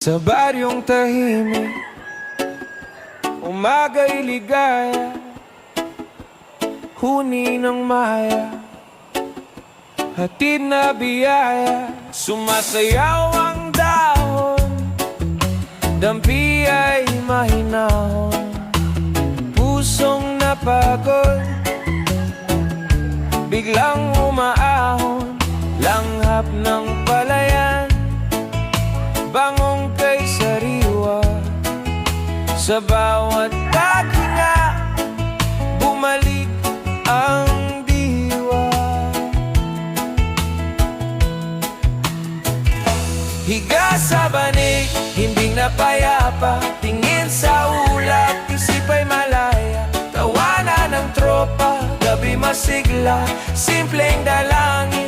Sa baryong tahimik, umaga'y ligaya, huni ng maya, hatid na biyaya. Sumasayaw ang dahon, dampi ay mahinahon, pusong napagod, biglang umaahon, langhap ng palayan, bangong kay sariwa. Sa bawat paghinga, bumalik ang diwa. Higa sa banig, himbing na payapa, tingin sa ulap, isip ay malaya. Tawanan ng tropa, gabi masigla, simpleng dalangin.